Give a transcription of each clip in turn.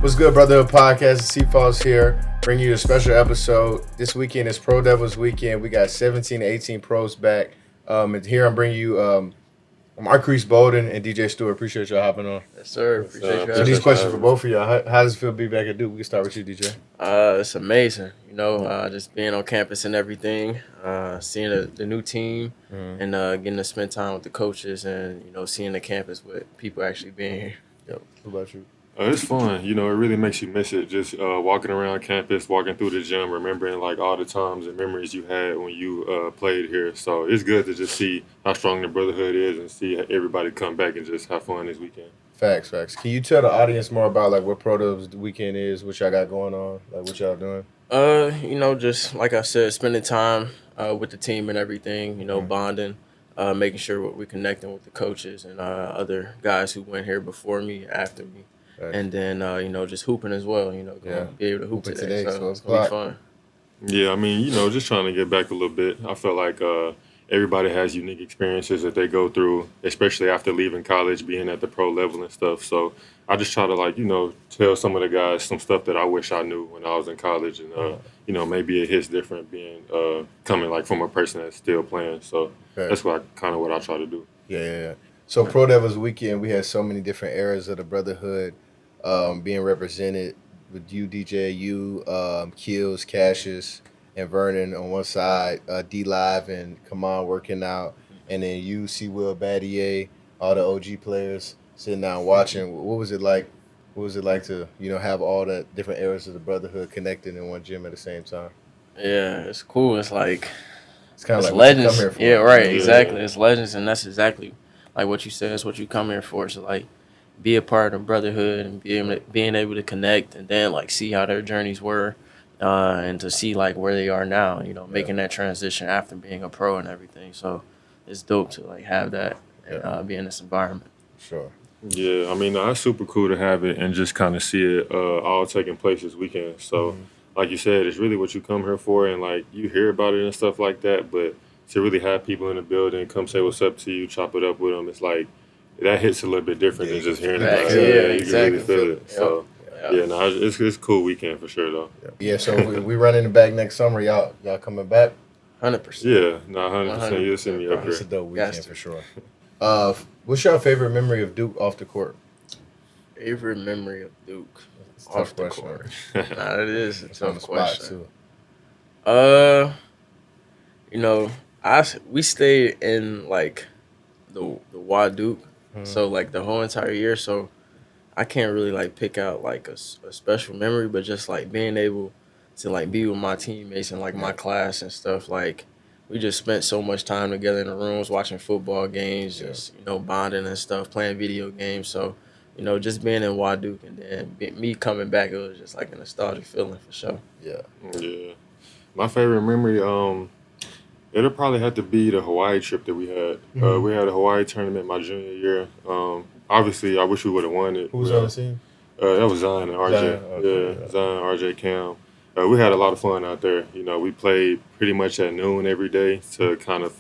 What's good, Brotherhood Podcast? CFOS here, bringing you a special episode. This weekend is Pro Devils weekend. We got 17 to 18 pros back. And here I'm bringing you Marques Bolden and DJ Steward. Appreciate y'all hopping on. Yes, sir. Appreciate you. So these questions for both of y'all. How does it feel to be back at Duke? We can start with you, DJ. It's amazing. Just being on campus and everything, seeing the new team, and getting to spend time with the coaches, and seeing the campus with people actually being here. Yep. What about you? It's fun. It really makes you miss it. Just walking around campus, walking through the gym, remembering like all the times and memories you had when you played here. So it's good to just see how strong the Brotherhood is and see everybody come back and just have fun this weekend. Facts. Can you tell the audience more about like what Pro Devils weekend is, what y'all got going on, like what y'all doing? Just like I said, spending time with the team and everything. Bonding, making sure we're connecting with the coaches and other guys who went here before me, after me. Right. And then, just hooping as well, be able to hoop today. So it's going to be fun. Yeah, just trying to get back a little bit. I feel like everybody has unique experiences that they go through, especially after leaving college, being at the pro level and stuff. So I just try to, tell some of the guys some stuff that I wish I knew when I was in college. And, maybe it hits different being coming, like, from a person that's still playing. So that's what I try to do. Yeah. So Pro Devils weekend, we had so many different eras of the Brotherhood being represented with you, DJ, Keels, Cassius, and Vernon on one side, D-Live and Kaman working out, and then you, C-Will, Battier, all the OG players sitting down watching. What was it like? What was it like to, have all the different eras of the Brotherhood connected in one gym at the same time? Yeah, it's cool. It's like it's kind of like legends. What you come here for. Yeah, right. Yeah. Exactly. It's legends, and that's exactly like what you said. It's what you come here for. So like, be a part of the Brotherhood and being able to connect, and then like see how their journeys were, and to see like where they are now. Making that transition after being a pro and everything. So it's dope to like have that and be in this environment. Sure. Yeah, it's super cool to have it and just kind of see it all taking place this weekend. So, like you said, it's really what you come here for, and like you hear about it and stuff like that. But to really have people in the building come say what's up to you, chop it up with them, it's like that hits a little bit different than just hearing about it. You can really feel it. So, it's a cool weekend for sure, though. Yeah, so we running it back next summer. Y'all coming back? 100%. Yeah, 100%. You'll see me up here. It's a dope weekend for sure. What's your favorite memory of Duke off the court? Favorite memory of Duke off the court? It is a tough question. We stayed in like the Y Duke, so like the whole entire year. So I can't really like pick out like a special memory, but just like being able to like be with my teammates and like my class and stuff. Like we just spent so much time together in the rooms, watching football games, just bonding and stuff, playing video games. So just being in Y Duke and then me coming back, it was just like a nostalgic feeling for sure. Yeah. My favorite memory, it'll probably have to be the Hawaii trip that we had. We had a Hawaii tournament my junior year. Obviously, I wish we would have won it. Who was on the team? That was Zion and RJ. Zion, RJ, Cam. We had a lot of fun out there. We played pretty much at noon every day to kind of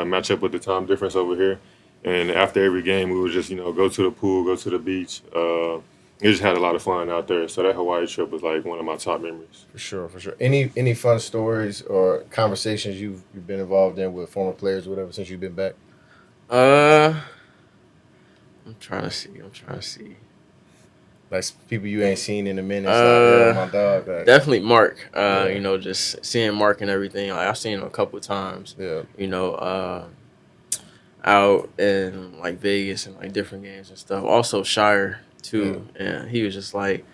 match up with the time difference over here. And after every game, we would just, go to the pool, go to the beach. We just had a lot of fun out there. So that Hawaii trip was like one of my top memories. For sure. Any fun stories or conversations you've been involved in with former players or whatever since you've been back? I'm trying to see. Like people you ain't seen in a minute. Like, my dog. Like, definitely Mark. Just seeing Mark and everything. Like, I've seen him a couple of times. Yeah. Out in like Vegas and like different games and stuff. Also Shire too. And he was just like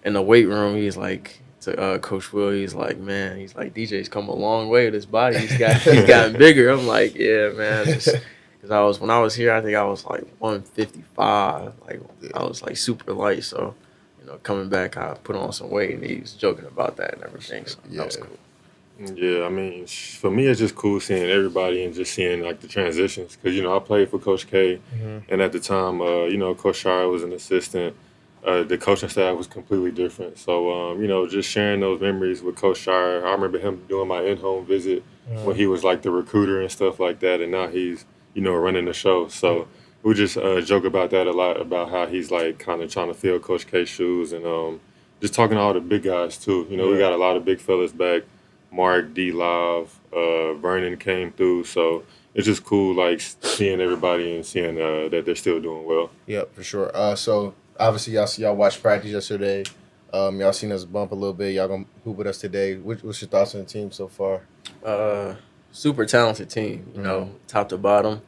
in the weight room. He's like to Coach Will. He's like, man. He's like, DJ's come a long way with his body. He's gotten bigger. I'm like, yeah, man. Because when I was here, I think I was like 155. Like I was like super light. So, coming back, I put on some weight, and he was joking about that and everything. So that was cool. Yeah, for me, it's just cool seeing everybody and just seeing like the transitions. Because I played for Coach K, and at the time, Coach Shire was an assistant. The coaching staff was completely different. So, just sharing those memories with Coach Shire. I remember him doing my in-home visit when he was like the recruiter and stuff like that, and now he's running the show. So it we just joke about that a lot, about how he's like kind of trying to fill Coach K's shoes, and just talking to all the big guys too. You know, we Yeah, got a lot of big fellas back. Mark, D. Live, Vernon came through, so it's just cool like seeing everybody and seeing that they're still doing well. yep, for sure. So obviously y'all watched practice yesterday. Y'all seen us bump a little bit. Y'all gonna hoop with us today. What's your thoughts on the team so far? Uh, Super talented team, Mm-hmm. top to bottom.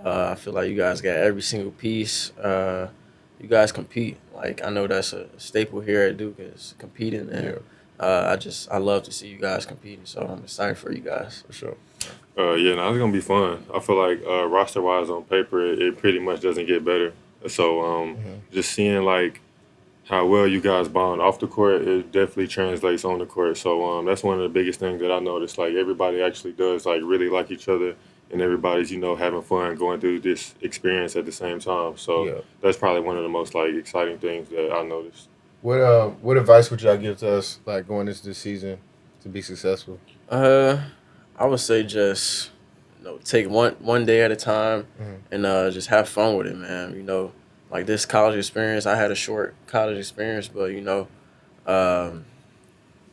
I feel like you guys got every single piece. You guys compete. Like I know that's a staple here at Duke is competing, Yeah, and I love to see you guys competing. So I'm excited for you guys. for sure. Yeah, no, it's gonna be fun. I feel like roster wise on paper, it pretty much doesn't get better. So Mm-hmm. just seeing like how well you guys bond off the court, it definitely translates on the court. So that's one of the biggest things that I noticed. Like everybody actually does like really like each other, and everybody's having fun going through this experience at the same time. So Yeah. that's probably one of the most like exciting things that I noticed. What advice would y'all give to us like going into this season to be successful? Uh, I would say just take one day at a time Mm-hmm. and just have fun with it, man. Like this college experience, I had a short college experience, but um,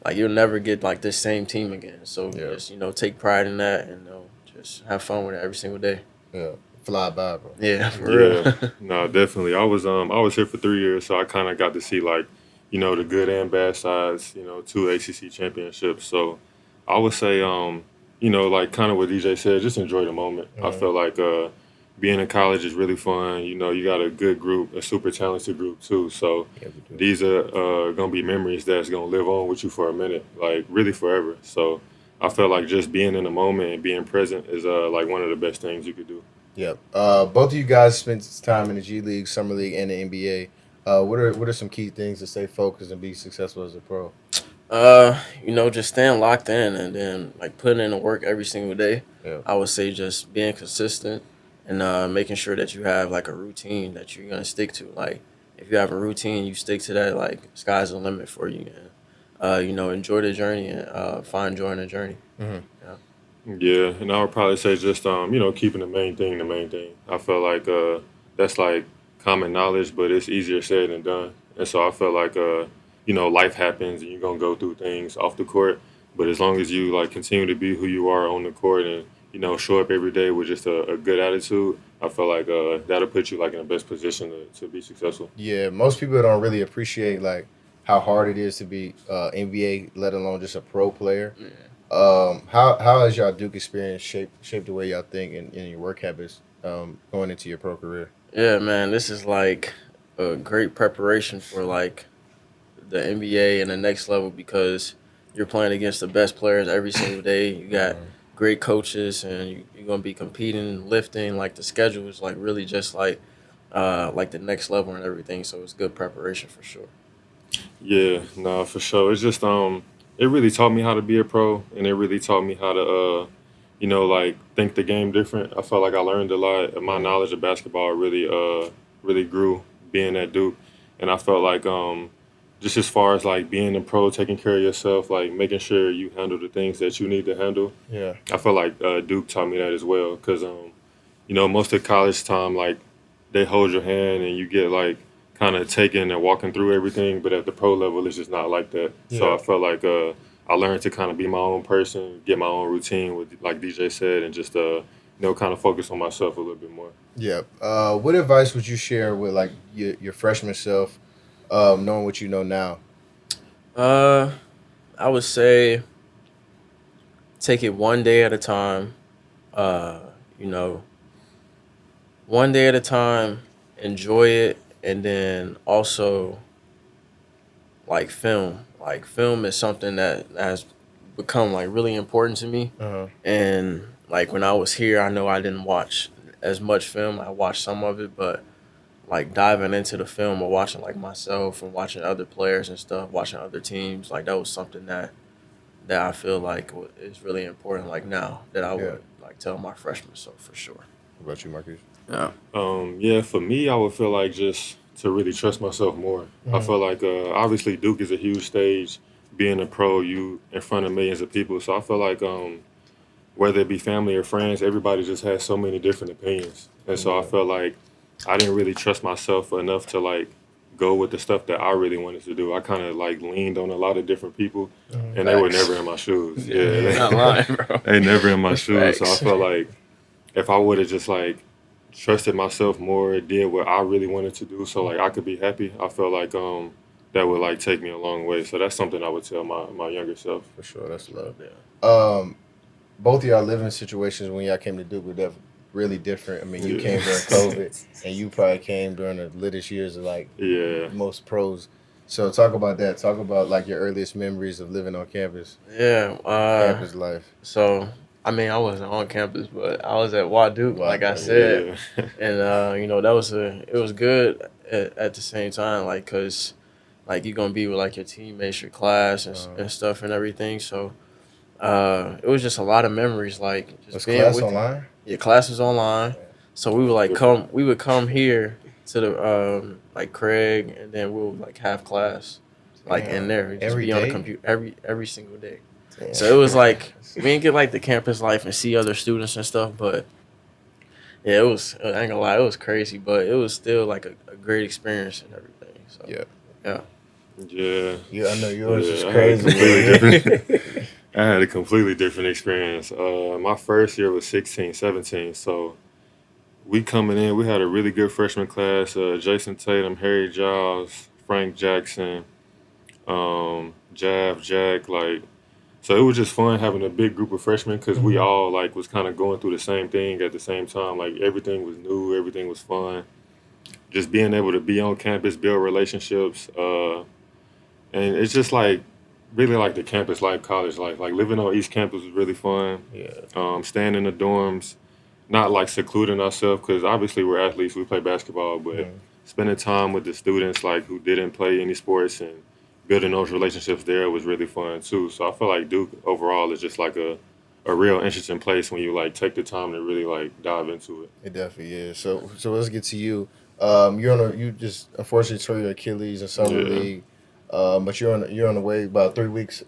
like you'll never get like this same team again. So Yeah, just take pride in that and just have fun with it every single day. yeah. Fly by, bro. Yeah, for Yeah, real. no, definitely. I was here for 3 years, so I kind of got to see like the good and bad sides. Two ACC championships. So I would say like kind of what DJ said, just enjoy the moment. I Mm-hmm. feel like being in college is really fun. You got a good group, a super talented group too. So Yeah, we do. these are gonna be memories that's gonna live on with you for a minute, like really forever. So I feel like just being in the moment and being present is like one of the best things you could do. Yep. Both of you guys spent time in the G League, Summer League, and the NBA. What are some key things to stay focused and be successful as a pro? Just staying locked in and then like putting in the work every single day. Yeah. I would say just being consistent and making sure that you have like a routine that you're gonna stick to. Like if you have a routine, you stick to that. Like sky's the limit for you. And enjoy the journey and find joy in the journey. Mm-hmm. Yeah. Yeah, and I would probably say just keeping the main thing the main thing. I feel like that's like common knowledge, but it's easier said than done. And so I feel like life happens and you're gonna go through things off the court, but as long as you like continue to be who you are on the court and show up every day with just a good attitude, I feel like that'll put you like in the best position to be successful. Yeah, most people don't really appreciate like how hard it is to be NBA, let alone just a pro player. Yeah. How has y'all Duke experience shaped the way y'all think and your work habits going into your pro career? Yeah, man, this is like a great preparation for like the NBA and the next level because you're playing against the best players every single day. You got Mm-hmm. great coaches, and you're gonna be competing, lifting. Like the schedule is like really just like the next level and everything. So it's good preparation for sure. Yeah, no, for sure. It's just it really taught me how to be a pro, and it really taught me how to like think the game different. I felt like I learned a lot. And my Mm-hmm. knowledge of basketball really grew being at Duke, and I felt like just as far as like being a pro, taking care of yourself, like making sure you handle the things that you need to handle. Yeah. I feel like Duke taught me that as well, because most of college time like they hold your hand and you get like kind of taken and walking through everything, but at the pro level it's just not like that. So Yeah. I felt like I learned to kind of be my own person, get my own routine with like DJ said, and just kind of focus on myself a little bit more. Yeah. What advice would you share with like your freshman self, knowing what you know now? Uh, I would say take it one day at a time. Uh, you know, one day at a time. Enjoy it, and then also like film. Like film is something that has become like really important to me. Uh-huh. And like when I was here, I know I didn't watch as much film. I watched some of it, but like diving into the film or watching like myself and watching other players and stuff, watching other teams, like that was something that I feel like is really important. Like now that I Yeah. would like tell my freshman self for sure. What about you, Marcus? Yeah. Yeah, for me, I would feel like just to really trust myself more. I Mm-hmm. feel like obviously Duke is a huge stage. Being a pro, you in front of millions of people. So I feel like whether it be family or friends, everybody just has so many different opinions. And so I Yeah. feel like I didn't really trust myself enough to like go with the stuff that I really wanted to do. I kind of like leaned on a lot of different people, and they were Facts. never in my shoes. Yeah, Yeah, you're not lying, bro. they never in my That's shoes. So I facts. felt like if I would have just like trusted myself more, did what I really wanted to do, so like I could be happy, I felt like that would like take me a long way. So that's something I would tell my younger self. For sure, that's love. Yeah. Um, both of y'all living situations when y'all came to Duke were really different. I mean, you came during COVID, and you probably came during the latest years of like Yeah. most pros. So talk about that. Talk about like your earliest memories of living on campus, Yeah. campus life. So I mean, I wasn't on campus, but I was at Waduke, Wow, like I said, Yeah. and that was it was good at the same time, like, cause like you're gonna be with like your teammates, your class, and stuff and everything. So it was just a lot of memories, like just was being class with you. online? Your class was online, so we would like Different. we would come here to the like Craig, and then we'll like have class like in Damn. there, just Every be on the day? computer every single day. Damn. So it was like we didn't get like the campus life and see other students and stuff, but yeah, it was. I ain't gonna lie, it was crazy, but it was still like a great experience and everything. So Yeah. yeah, Yeah. Yeah, I know yours is Yeah, I had a crazy. completely Man. different. I had a completely different experience. My first year was 16, 17. So we coming in, we had a really good freshman class. Jason Tatum, Harry Giles, Frank Jackson, Jav, Jack. Like, so it was just fun having a big group of freshmen because we Mhm. all like was kind of going through the same thing at the same time. Like everything was new, everything was fun. Just being able to be on campus, build relationships, and it's just like really like the campus life, college life. Like living on East Campus was really fun. Yeah. Staying in the dorms, not like secluding ourselves because obviously we're athletes, we play basketball, but Mhm. spending time with the students like who didn't play any sports and building those relationships there was really fun too. So I feel like Duke overall is just like a real interesting place when you like take the time to really like dive into it. It definitely is. So let's get to you. You just unfortunately tore your Achilles in summer Yeah. league. But you're on the way about 3 weeks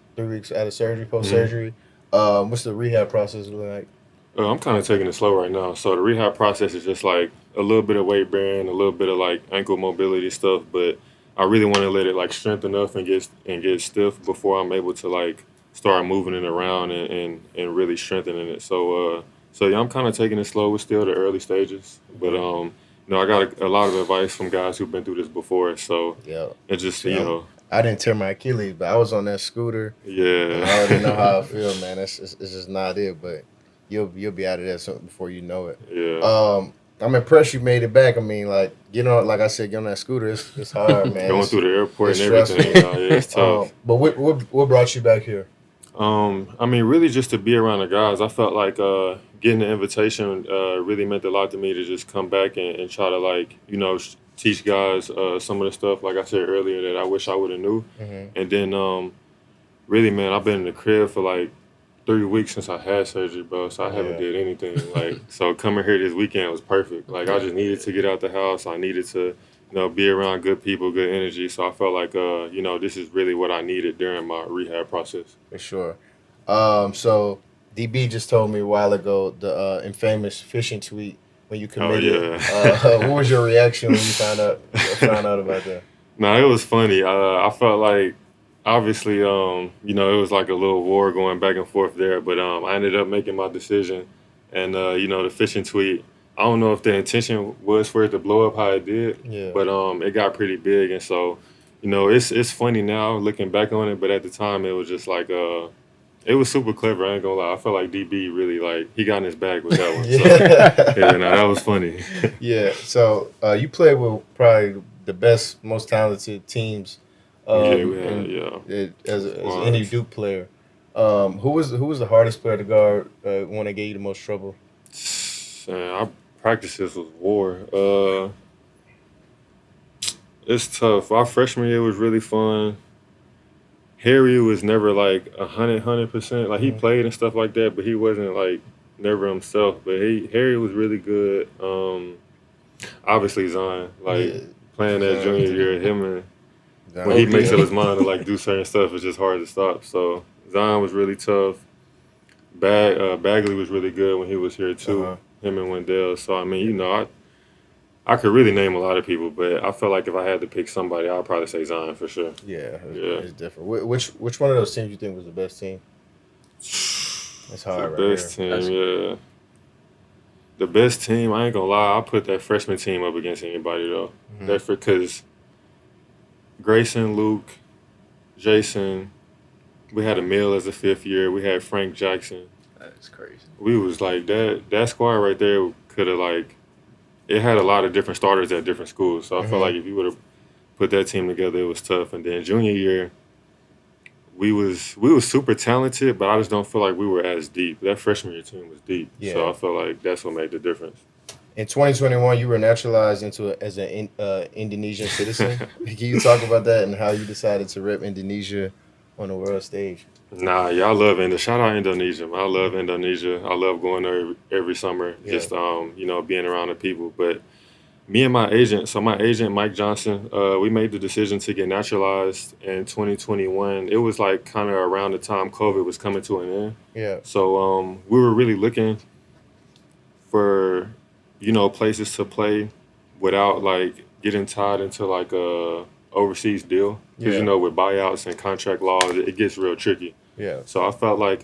out of surgery, post hmm surgery. What's the rehab process look like? I'm kind of taking it slow right now. So the rehab process is just like a little bit of weight bearing, a little bit of like ankle mobility stuff, but I really want to let it like strengthen up and get stiff before I'm able to like start moving it around and really strengthening it. So yeah, I'm kind of taking it slow. It's still the early stages, but Okay. I got a lot of advice from guys who've been through this before. So Yeah. it's just See, I didn't tear my Achilles, but I was on that scooter, and I already know how I yeah, feel, man. It's just not it, but you'll be out of there something before you know it. yeah. I'm impressed you made it back. I mean, like like I said, getting on that scooter, it's hard, man. Going through the airport It's and stressful. everything, yeah, it's tough. But what brought you back here? I mean, really just to be around the guys. I felt like getting the invitation really meant a lot to me to just come back and try to like, teach guys some of the stuff, like I said earlier, that I wish I would have knew. Hmm. And then really, man, I've been in the crib for like 3 weeks since I had surgery, bro. So I haven't Yeah. did anything. Like, so coming here this weekend was perfect. Like, I just needed to get out the house. I needed to, be around good people, good energy. So I felt like, this is really what I needed during my rehab process. For sure. So DB just told me a while ago the infamous fishing tweet when you Oh committed. yeah. What was your reaction when you found out about that? No, it was funny. I felt like obviously, it was like a little war going back and forth there, but I ended up making my decision, and the fishing tweet. I don't know if the intention was for it to blow up how it did, Yeah. but it got pretty big, and so it's funny now looking back on it, but at the time it was just like it was super clever. I ain't gonna lie. I felt like DB really like he got in his bag with that one. So yeah, Yeah. no, that was funny. Yeah. So you played with probably the best, most talented teams, Yeah, we had as any squads. Duke player. Who was the hardest player to guard when they gave you the most trouble? Man, our practices was war. It's tough. Our freshman year was really fun. Harry was never like 100%. Like he Hmm. played and stuff like that, but he wasn't like never himself. But Harry was really good. Obviously Zion, like Yeah. playing that junior year, him and when he makes up OD. his mind to like do certain stuff, it's just hard to stop. So Zion was really tough. Bagley was really good when he was here too. Uh-huh. Him and Wendell. So I mean, I could really name a lot of people, but I feel like if I had to pick somebody, I'd probably say Zion for sure. Yeah, Yeah. it's different. Which one of those teams you think was the best team? It's The hard right best here. That's team, yeah. The best team, I ain't gonna lie, I put that freshman team up against anybody though. Hmm. That because Grayson, Luke, Jason, we had a Mill as a fifth year. We had Frank Jackson. that's crazy. We was like that squad right there could have like it had a lot of different starters at different schools. So I felt Hmm. like if you would have put that team together, it was tough. And then junior year, we was super talented, but I just don't feel like we were as deep. That freshman year team was deep, so Yeah. I feel like that's what made the difference. In 2021, you were naturalized as an Indonesian citizen. Can you talk about that and how you decided to rep Indonesia on the world stage? Nah, y'all love Indo. Shout out Indonesia. Man. I love Indonesia. I love going there every summer. Yeah. Just being around the people. But me and my agent, so my agent Mike Johnson, we made the decision to get naturalized in 2021. It was like kind of around the time COVID was coming to an end. Yeah. So we were really looking for places to play without like getting tied into like a overseas deal because Yeah. with buyouts and contract laws it gets real tricky. Yeah. So I felt like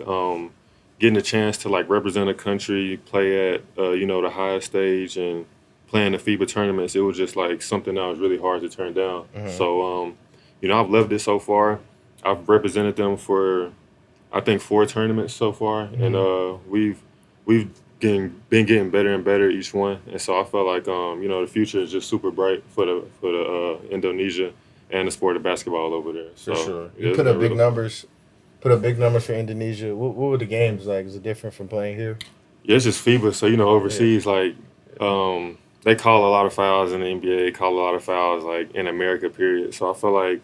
getting a chance to like represent a country, play at the highest stage, and playing the FIBA tournaments, it was just like something that was really hard to turn down. Hmm. So I've loved it so far. I've represented them for I think 4 tournaments so far, and Hmm. we've been getting better and better each one. And so I felt like the future is just super bright for the Indonesia and the sport of basketball over there. For So sure. yeah, You it's put up been big really fun. numbers. Put up big numbers for Indonesia. What were the games like? Is it different from playing here? Yeah, it's just FIBA. So Yeah. overseas, like they call a lot of fouls in the NBA. Call a lot of fouls like in America. Period. So I feel like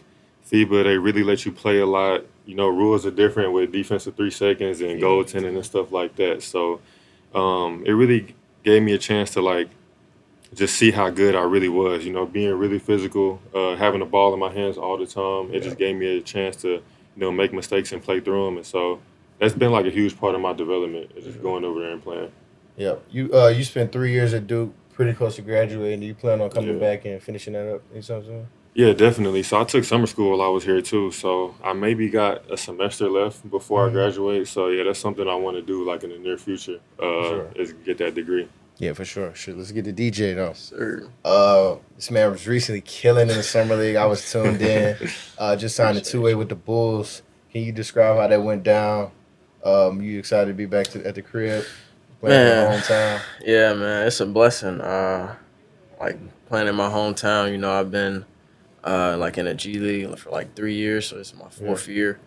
FIBA they really let you play a lot. Rules are different with defensive 3 seconds and Yeah. goaltending and stuff like that. So it really gave me a chance to like just see how good I really was. Being really physical, having the ball in my hands all the time. It Yeah. just gave me a chance to make mistakes and play through them. And so that's been like a huge part of my development. Is For just sure. going over there and playing. Yeah. You spent 3 years at Duke, pretty close to graduating. Do you plan on coming Yeah. back and finishing that up anytime soon? Yeah, definitely. So I took summer school while I was here too. So I maybe got a semester left before I Hmm. graduate. So yeah, that's something I want to do like in the near future. For sure. Is get that degree. Yeah, for sure. Sure. Let's get to DJ though. Yes, sir. This man was recently killing in the summer league. I was tuned in. Just signed a Appreciate two-way you. with the Bulls. Can you describe how that went down? You excited to be back at the crib, playing in your Man, hometown? yeah, man, it's a blessing. Like playing in my hometown, I've been like in a G League for like 3 years, so it's my Yeah. fourth year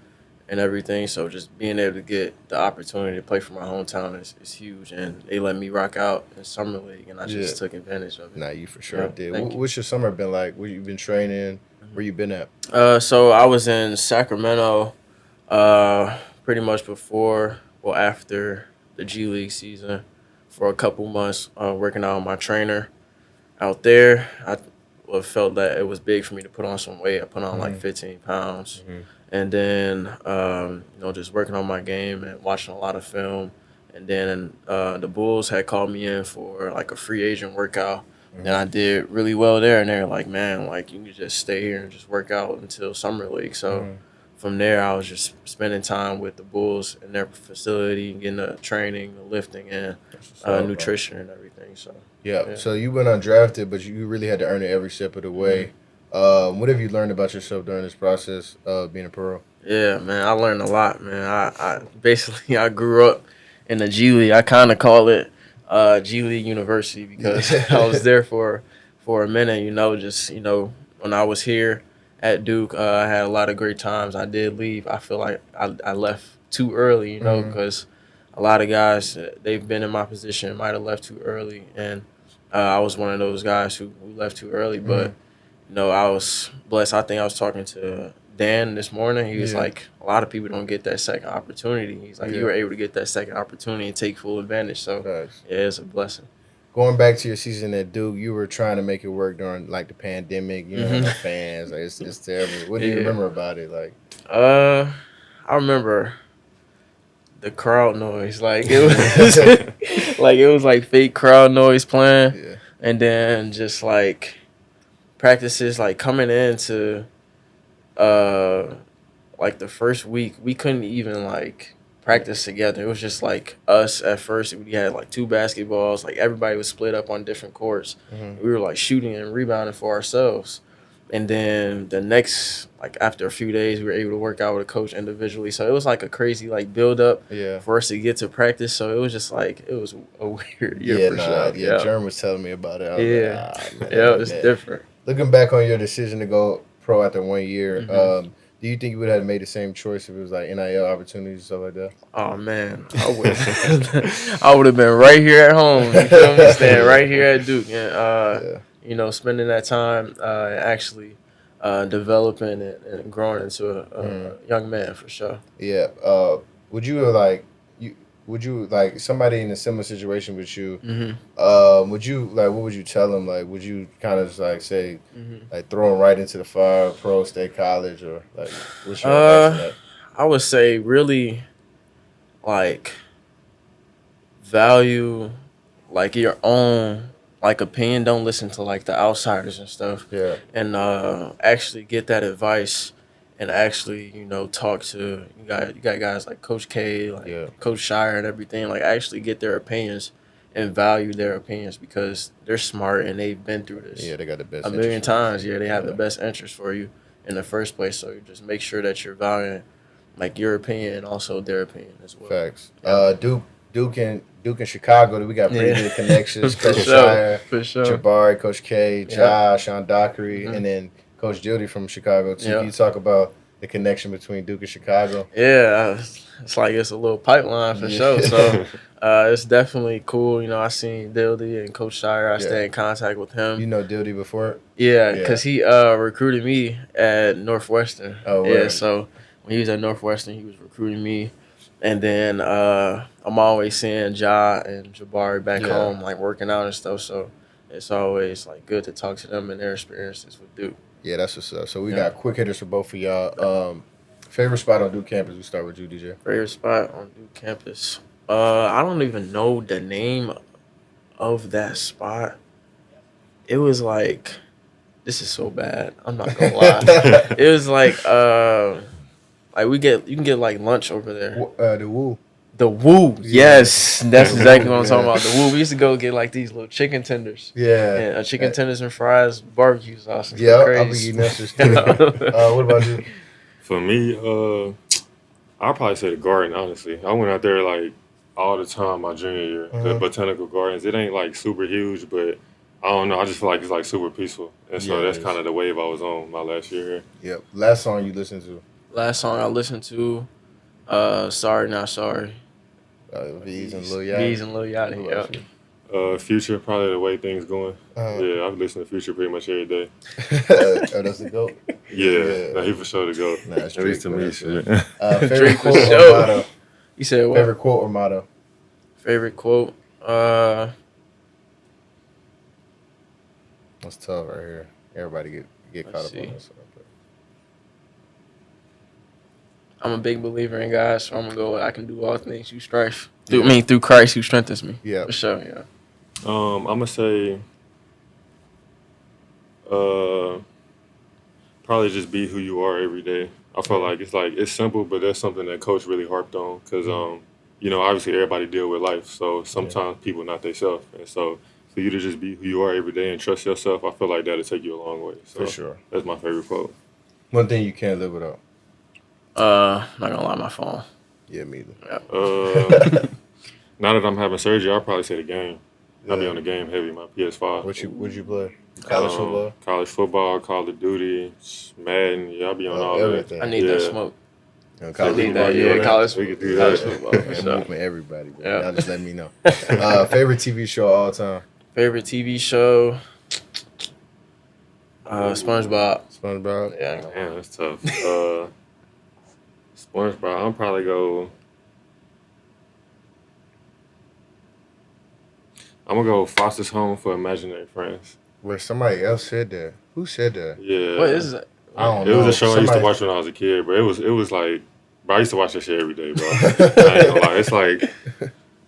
and everything. So just being able to get the opportunity to play for my hometown is huge, and they let me rock out in summer league, and I Yeah. just took advantage of it. Nah, you for sure Yeah, did. thank you. What's your summer been like? Where you been training? Where you been at? So I was in Sacramento, pretty much before, well, after the G League season, for a couple months, working out with my trainer out there. I felt that it was big for me to put on some weight. I put on like Hmm. 15 pounds, Hmm. and then just working on my game and watching a lot of film. And then the Bulls had called me in for like a free agent workout, and Hmm. I did really well there. And they're like, "Man, like you can just stay here and just work out until summer league." So Hmm. from there, I was just spending time with the Bulls in their facility, getting the training, the lifting, and That's what's up, bro. nutrition and everything. So Yeah. yeah. So you went undrafted, but you really had to earn it every step of the Mhm. way. What have you learned about yourself during this process of being a pro? Yeah, man, I learned a lot, man. I basically I grew up in the G League. I kind of call it G League University because I was there for a minute. Just when I was here at Duke, I had a lot of great times. I did leave. I feel like I left too early, Hmm. because a lot of guys they've been in my position might have left too early, and I was one of those guys who left too early, Hmm. but. I was blessed. I think I was talking to Dan this morning. He was Yeah. like, a lot of people don't get that second opportunity. He's like, you Yeah. were able to get that second opportunity and take full advantage. So, Facts. yeah, it's a blessing. Going back to your season at Duke, you were trying to make it work during like the pandemic. No fans. Like, it's terrible. What do you Yeah. remember about it? Like, Uh, I remember the crowd noise. Like it was, like it was like fake crowd noise playing. yeah, And then just like practices, like coming into uh like the first week, we couldn't even like practice together. It was just like us at first. We had like two basketballs. Like everybody was split up on different courts. Mm-hmm. We were like shooting and rebounding for ourselves. And then the next, like after a few days, we were able to work out with a coach individually. So it was like a crazy like build up Yeah. for us to get to practice. So it was just like it was a weird year Yeah, for nah, sure. yeah. Jerm was telling me about it. I was Yeah. like, man, Yeah, that- it's that- different. Looking back on your decision to go pro after 1 year, Mhm. do you think you would have made the same choice if it was like NIL opportunities and stuff like that? Oh man, I would I would have been right here at home. You feel me? Staying right here at Duke, and Yeah. you know, spending that time actually developing and growing into Mhm. a young man for sure. Yeah. Would you like you? Would you like somebody in a similar situation with you? Hmm. Would you like? What would you tell them? Like, would you kind of like say, Hmm. like, throw them right into the fire, pro, state college, or like, what's your advice on that? I would say really like value like your own like opinion. Don't listen to like the outsiders and stuff, Yeah. and actually get that advice and actually talk to you got guys like Coach K, like Yeah. Coach Shire and everything. Like actually get their opinions and value their opinions because they're smart and they've been through this Yeah, they got the best. a million interest in times. you. Yeah, they have Yeah. the best interest for you in the first place. So you just make sure that you're valuing like your opinion and also their opinion as well. Facts. Yeah. Duke and Chicago. We got pretty Yeah. good connections. For Coach sure. Shire, For sure. Jabari, Coach K, Yeah. Josh, Sean Dockery, Mhm. and then Coach Jildy from Chicago too. Yeah. Can you talk about the connection between Duke and Chicago? Yeah, it's like it's a little pipeline for Yeah. sure. So it's definitely cool. I seen Dildy and Coach Shire. I Yeah. stay in contact with him. You know Dildy before? Yeah, Yeah. because he recruited me at Northwestern. Oh, yeah. word. So when he was at Northwestern, he was recruiting me, and then I'm always seeing Ja and Jabari back Yeah. home, like working out and stuff. So it's always like good to talk to them and their experiences with Duke. Yeah, that's what's up. So we Yeah. got quick hitters for both of y'all. Favorite spot on Duke campus? We start with you, DJ. Favorite spot on Duke campus? I don't even know the name of that spot. It was like, this is so bad. I'm not gonna lie. It was like you can get like lunch over there. The Woo. The Woo, Yeah. yes, that's The exactly Woo, what I'm talking yeah. about. The Woo. We used to go get like these little chicken tenders. Yeah. And chicken tenders and fries, barbecue sauce. And Yeah, stuff I'll be crazy. eating that shit too. What about you? For me, I'll probably say the Garden. Honestly, I went out there like all the time my junior year. The Mhm. Botanical Gardens. It ain't like super huge, but I don't know. I just feel like it's like super peaceful, and so Yeah, it that's is. kind of the wave I was on my last year here. Yep. Last song you listened to? Last song I listened to, Sorry Not Sorry. V's and Lil Yachty. V's and Lil Who Yachty, else? yeah. Future, probably the way things going. Uh-huh. Yeah, I've listened to Future pretty much every day. Oh, that's the GOAT? Yeah, nah, he for sure to go. Nah, it's At least to Drake, me, bro. shit. Favorite Drake for quote or sure. motto? You said what? Favorite quote or motto? Favorite quote? That's tough right here. Everybody get caught Let's up on see. this. I'm a big believer in God, so I'm gonna go with I can do all things through strife. Yeah. Through Christ who strengthens me. Yeah. For sure, yeah. I'm gonna say, probably just be who you are every day. I feel like it's simple, but that's something that Coach really harped on because obviously everybody deal with life, so sometimes people not themselves, and so for you to just be who you are every day and trust yourself, I feel like that'll take you a long way. So For sure. that's my favorite quote. One thing you can't live without. Not gonna lie, my phone. Yeah, me either. Yeah. Now that I'm having surgery, I'll probably say the game. I'll be Yeah. on the game heavy. My PS5. Would you play? College football? College football, Call of Duty, Madden. Yeah, I'll be on all everything. I need that Yeah. smoke. You know, I college need that. football, you Yeah, on college, We could do college that. football for Yeah, sure. movement, everybody, bro. Yeah. Y'all just let me know. Favorite TV show all time? Favorite TV show? SpongeBob. SpongeBob. Yeah. Man, that's tough. SpongeBob. I'm probably go. I'm gonna go Foster's Home for Imaginary Friends. Where somebody else said that. Who said that? Yeah. What is it? I don't It know. was a show I used to Somebody- watch when I was a kid, but it was like, bro, I used to watch that shit every day, bro. I ain't gonna lie.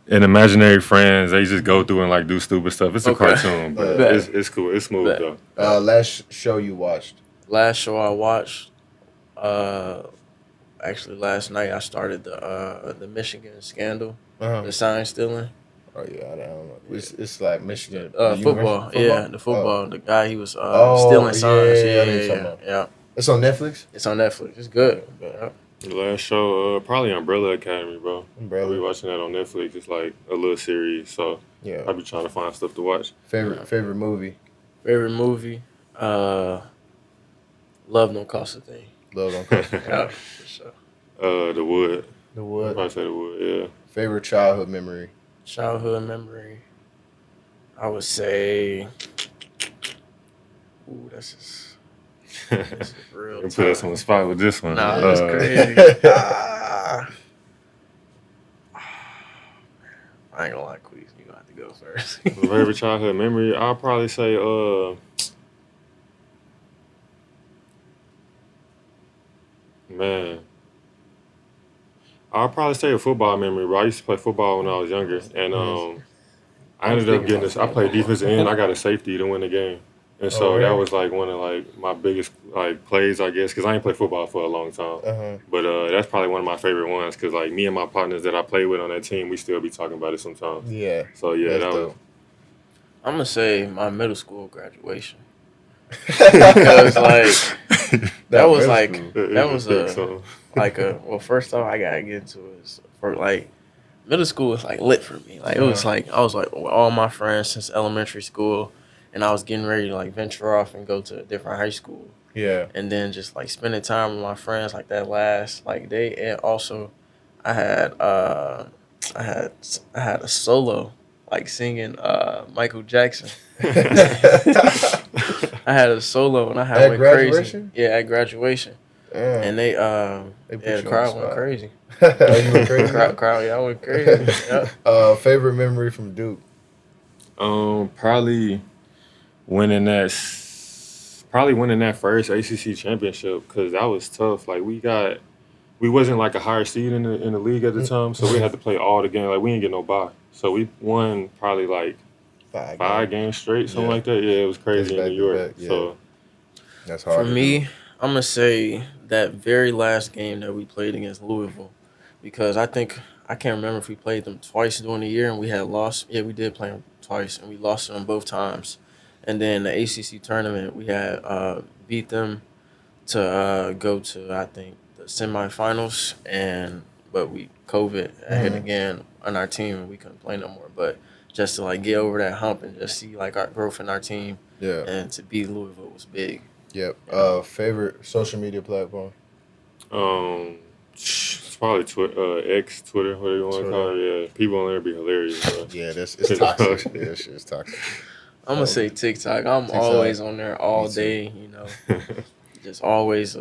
and imaginary friends, they just go through and like do stupid stuff. It's a Okay. cartoon, but Bet. it's cool. It's smooth Bet. though. Last show you watched? Last show I watched, actually last night I started the Michigan scandal, Uh-huh. the sign stealing. Oh yeah, I don't know. It's like Michigan. Football. Yeah, the Oh. football. The guy he was Oh, stealing signs. yeah, I know what you're talking Yeah. about. Yeah. It's on Netflix. It's on Netflix. It's good. Yeah. The last show, probably Umbrella Academy, bro. Umbrella. I'll be watching that on Netflix. It's like a little series, so Yeah. I'll be trying to find stuff to watch. Favorite movie. Favorite movie. Love Don't Cost a Thing. Love on Coast. Yeah, for sure. The Wood. The I'd Wood. probably say The Wood. Yeah. Favorite childhood memory. Childhood memory. I would say. Ooh, that's just real. You put us on the spot with this one. Nah, that's crazy. I ain't gonna lie, Queez. You gonna have to go first. My favorite childhood memory, I'll probably say, man, I'll probably say a football memory, bro. I used to play football when I was younger, and I ended up getting this. I played defensive end. I got a safety to win the game, and so that was like one of like my biggest like plays, I guess, because I ain't played football for a long time. Uh-huh. But that's probably one of my favorite ones, because like me and my partners that I played with on that team, we still be talking about it sometimes. Yeah. So yeah, That's that was. dope. I'm gonna say my middle school graduation because like that was like that was well, first off, I gotta get into it. For like middle school was like lit for me. Like it was like I was like with all my friends since elementary school, and I was getting ready to like venture off and go to a different high school. Yeah. And then just like spending time with my friends like that last like day, and also I had a solo like singing Michael Jackson. I had a solo and I had At went graduation? crazy. Yeah, at graduation. Yeah. And they put yeah, you the on crowd the went spot. crazy. Oh, you went crazy? crowd, yeah, I went crazy. Yeah. Favorite memory from Duke. Probably winning that first ACC championship, because that was tough. Like we wasn't like a higher seed in the league at the time, so we had to play all the games. Like we didn't get no bye, so we won probably like 5 games straight, something like that. Yeah, it was crazy in That's New York. back-to-back, yeah. So That's hard. For to me, do. I'm gonna say that very last game that we played against Louisville, because I think I can't remember if we played them twice during the year and we had lost. Yeah, we did play them twice and we lost to them both times. And then the ACC tournament, we had beat them to go to I think the semifinals, but we COVID hit again on our team and we couldn't play no more. But just to like get over that hump and just see like our growth in our team, Yeah. and to beat Louisville was big. Yep. Favorite social media platform. it's probably X, Twitter, whatever you want to call it. Yeah, people on there be hilarious, bro. Yeah, it's toxic. Yeah, shit is toxic. I'm gonna say TikTok. I'm TikTok. always on there all Me too. day, just always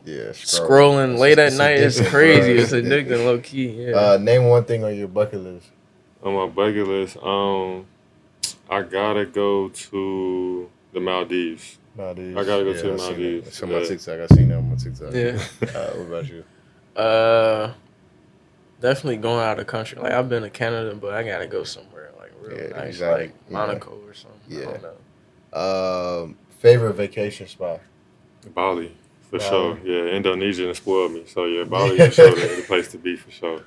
Yeah. scrolling late at It's night. It's addictive, crazy. bro. It's addicting, low key. Yeah. Name one thing on your bucket list. On my bucket list, I gotta go to the Maldives. Maldives. I gotta go to the I seen that. Maldives. It's on my Yeah. TikTok. I seen that on my TikTok. Yeah. What about you? Definitely going out of the country. Like I've been to Canada, but I gotta go somewhere like real nice, exactly. like Monaco or something. Yeah. I don't know. Favorite vacation spot. Bali, for Bali. sure. Yeah, Indonesia done spoiled me. So yeah, Bali for sure the place to be for sure.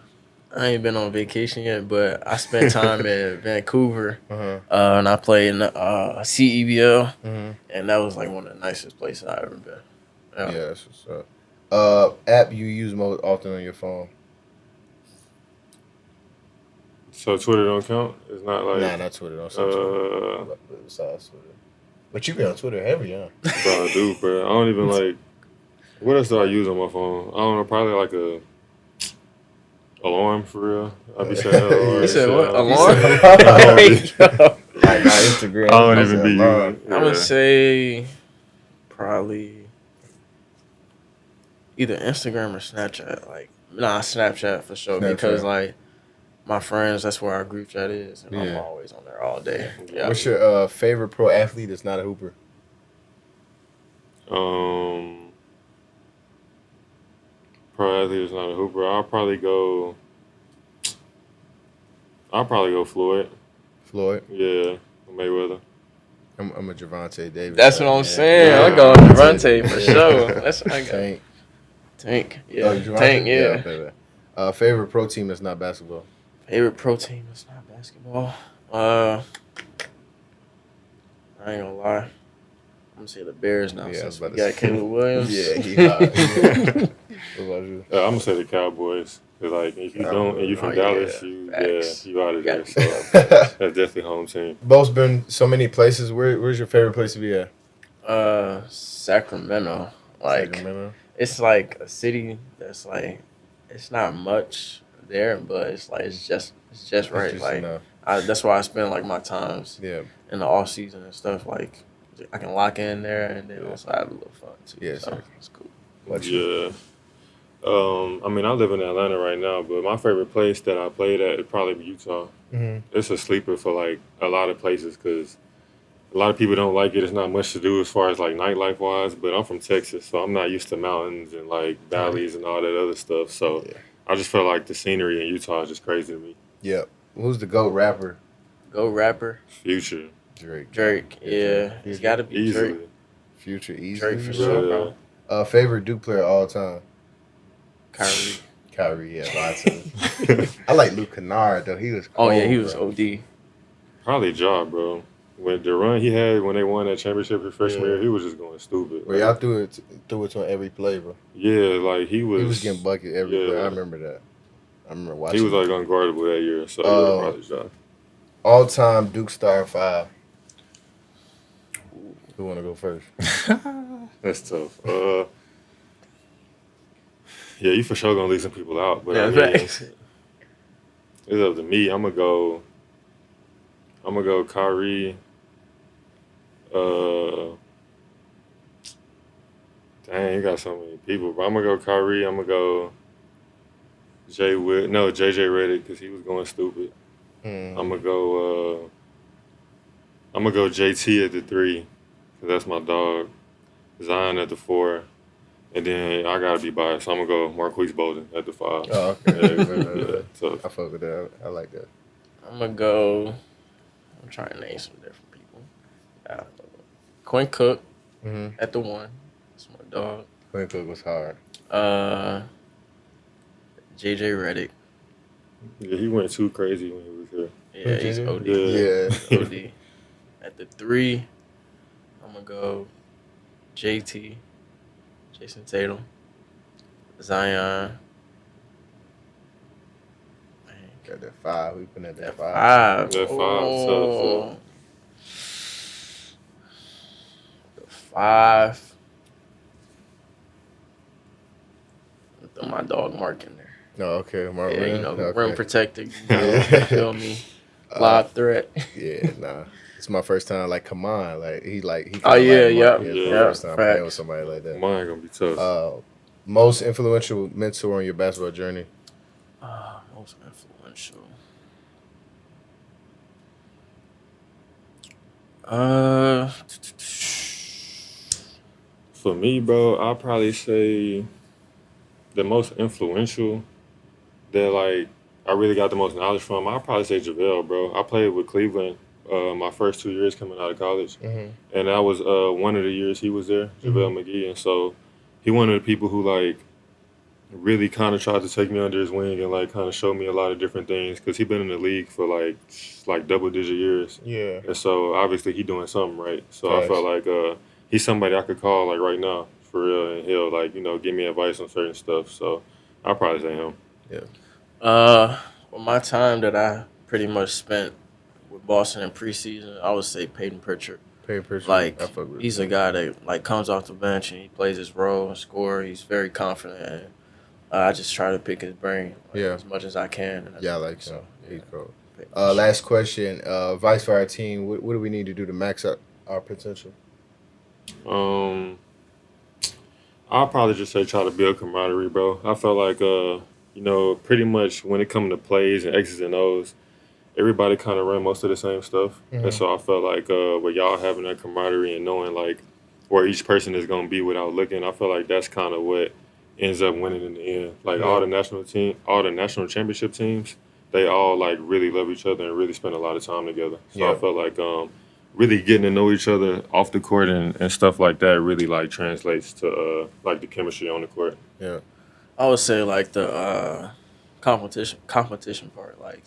I ain't been on vacation yet, but I spent time in Vancouver, Uh-huh. and I played in CEBL, Mm-hmm. and that was like one of the nicest places I've ever been. Yeah, that's what's up. App you use most often on your phone. So Twitter don't count? It's not like Nah, not Twitter. Don't say Twitter. But besides Twitter. But you be on Twitter heavy, huh? bro, I do, bro. I don't even like. What else do I use on my phone? I don't know. Probably like a alarm for real. I be setting an alarm. You said what? Alarm? Alarm? Like my Instagram. I don't even be alarm. using. I would say probably either Instagram or Snapchat. Snapchat for sure. Snapchat. Because like my friends, that's where our group chat is, and I'm Yeah. always on there all day. Yeah. What's your favorite pro athlete that's not a hooper? Pro athlete is not a hooper. I'll probably go. I'll probably go Floyd. Floyd. Yeah, Mayweather. I'm a Javante Davis. That's what I'm man. saying. Yeah. I'm going Javante for Yeah. sure. That's I got Tank. Tank. Oh, Yeah, Javante? Tank. Yeah. Okay. Favorite pro team that's not basketball. Favorite pro team that's not basketball. I ain't gonna lie. I'm gonna say the Bears now Yeah, I was since we about to got say. Caleb Williams. Yeah, he hot. Yeah. What about you? I'm gonna say the Cowboys. 'Cause, like, if you don't, and you from Oh, Dallas, yeah. Facts. you out of there. Gotta be So Cowboys. that's definitely home team. Bo's been so many places. Where's your favorite place to be at? Sacramento. Like Sacramento. it's like a city that's like it's not much there, but it's like it's just right. Just Like enough. that's why I spend like my times Yeah. in the off season and stuff. Like I can lock in there and then also have a little fun too. Yeah, so sir. it's cool. What you? Yeah. I mean, I live in Atlanta right now, but my favorite place that I played at is probably Utah. Mm-hmm. It's a sleeper for like a lot of places because a lot of people don't like it. It's not much to do as far as like nightlife wise, but I'm from Texas, so I'm not used to mountains and like valleys and all that other stuff. So Yeah. I just feel like the scenery in Utah is just crazy to me. Yep. Who's the GOAT rapper? Go rapper Future, Drake. Drake. Yeah, Drake. it's got to be easily. Drake. Future easy. Drake for Yeah. sure, bro. Favorite Duke player all time? Kyrie. Kyrie. Yeah, lots of. I like Luke Kennard though. He was. Oh yeah, cold, he was bro. OD. Probably Ja, bro. When the run he had when they won that championship his freshman Yeah. year, he was just going stupid. Bro, y'all threw it on every play, bro. Yeah, like he He was. was getting bucket every play. yeah. I remember that. I remember watching. He was like unguardable that year, so yeah, probably Ja. all time Duke star 5. Who want to go first? That's tough. Yeah, you for sure gonna leave some people out, but Yeah, I mean, facts. it's up to me. I'm gonna go Kyrie. Dang, you got so many people, but I'm gonna go Kyrie. I'm gonna go JJ Redick because he was going stupid. Mm. I'm gonna go JT at the 3 because that's my dog. Zion at the 4, and then I gotta be biased. So I'm gonna go Marques Bolden at the 5. Oh, okay. Yeah, so I fuck with that. I like that. I'm gonna go. I'm trying to name some different people. Quinn Cook Mm-hmm. at the 1. That's my dog. Quinn Cook was hard. JJ Redick. yeah, he went too crazy when he was here. Yeah, he's JJ? OD. Yeah. OD. At the 3, I'm gonna go JT, Jason Tatum, Zion. Got that 5. We putting at that 5. 5. That 5, Oh. The 5. Throw my dog Mark in there. No, okay. Mark, Yeah, you know, okay. rim protector. You Yeah. feel me? Live threat. Yeah, nah. It's my first time. Like, come on. Like, he Oh, yeah, yeah. yeah. It's Yeah, my first time playing facts. with somebody like that. Mine gonna be tough. Most influential mentor on your basketball journey? Most influential. For me, bro, I'll probably say the most influential that like I really got the most knowledge from. I'll probably say JaVale, bro. I played with Cleveland my first 2 years coming out of college, Mm-hmm. and that was one of the years he was there, JaVale McGee, and so he one of the people who like really kind of tried to take me under his wing and like kind of show me a lot of different things because he been in the league for like double-digit years. Yeah. And so obviously he doing something right. So I Facts. felt like he's somebody I could call like right now for real, and he'll like give me advice on certain stuff. So I'll probably say him. Well, my time that I pretty much spent with Boston in preseason, I would say Peyton Pritchard. Pay per Like I fuck with he's a guy that like comes off the bench and he plays his role and score. He's very confident. And, I just try to pick his brain as much as I can. And Yeah, I like so. him. He's cool. Peyton. Last question. Advice for our team. What do we need to do to max up our potential? I'll probably just say try to build camaraderie, bro. I felt like pretty much when it comes to plays and X's and O's, everybody kind of run most of the same stuff. Mhm. And so I felt like with y'all having that camaraderie and knowing like where each person is going to be without looking, I feel like that's kind of what ends up winning in the end. Like Yeah. all the national championship teams, they all like really love each other and really spend a lot of time together. So Yeah. I felt like really getting to know each other off the court and stuff like that really like translates to like the chemistry on the court. Yeah. I would say like the competition part. Like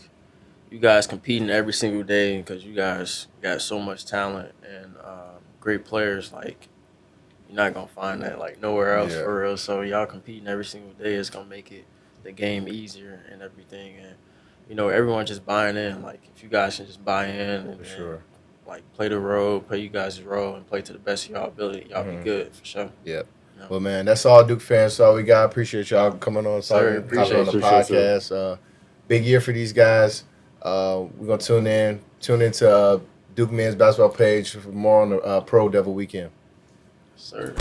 you guys competing every single day because you guys got so much talent and great players. Like you're not gonna find that like nowhere else Yeah. for real. So y'all competing every single day is gonna make it the game easier and everything. And everyone just buying in. Like if you guys can just buy in and For sure. like play the role, play you guys' role, and play to the best of y'all ability, y'all be good for sure. Yep. Yeah. Well, man, that's all Duke fans. That's all we got. Appreciate y'all coming on, Sir, hopping appreciate on the you. Appreciate you. podcast. Big year for these guys. We're gonna tune into Duke men's basketball page for more on the Pro Devil weekend. Sir.